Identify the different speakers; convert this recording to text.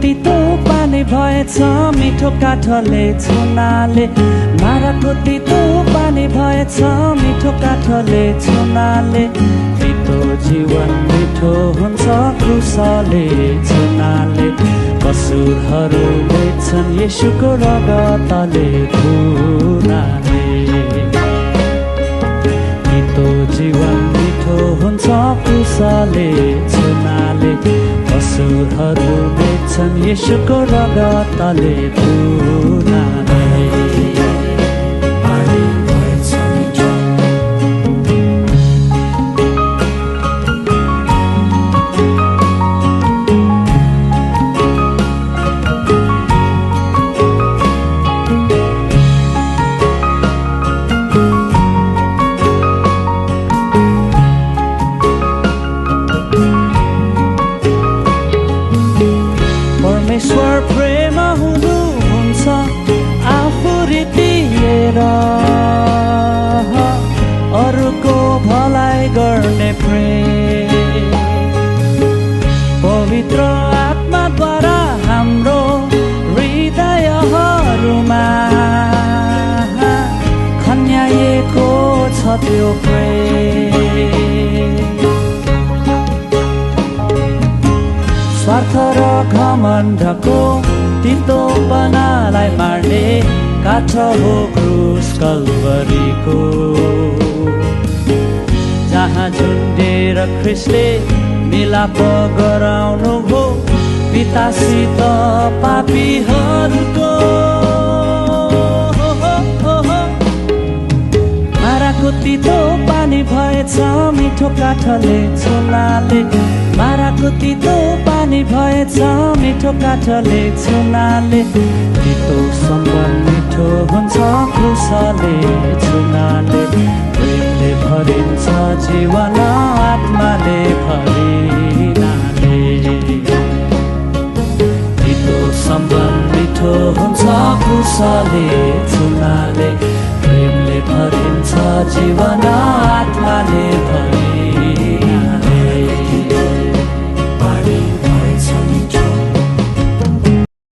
Speaker 1: तितो पानी भएछ मिठो काठले छुनाले माराको तितो पानी भएछ मिठो काठले छुनाले तितो जीवन मिठो हुन्छ क्रुसले छुनाले कसुरहरू मेट्छन् येशूको रगतले धुनाले तितो जीवन मिठो हुन्छ क्रुसले छुनाले कसुरहरू मेट्छन् येशूको रगतले धुनाले परमेश्वर प्रेम हुनुहुन्छ आफू दिएर अरूको भलाइ गर्ने प्रेम पवित्र आत्माद्वारा हाम्रो हृदयहरूमा खन्याएको छ त्यो प्रेम स्वार्थ र घमण्डको तितोपनालाई मार्ने काठ हो क्रुस कल्वरीको जहाँ झुन्डेर ख्रिस्टले मिलाप गराउनु हो पितासित पापीहरूको माराको तितो पानी भएछ मिठो काठले छुनाले माराको तितो पानी भएछ मिठो काठले छुनाले तितो सम्बन्ध मिठो हुन्छ क्रुसले छुनाले प्रेमले भरिन्छ जीवन आत्माले भरिनाले तितो सम्बन्ध मिठो हुन्छ क्रुसले छुनाले प्रेमले भरिन्छ जीवन आत्माले भरि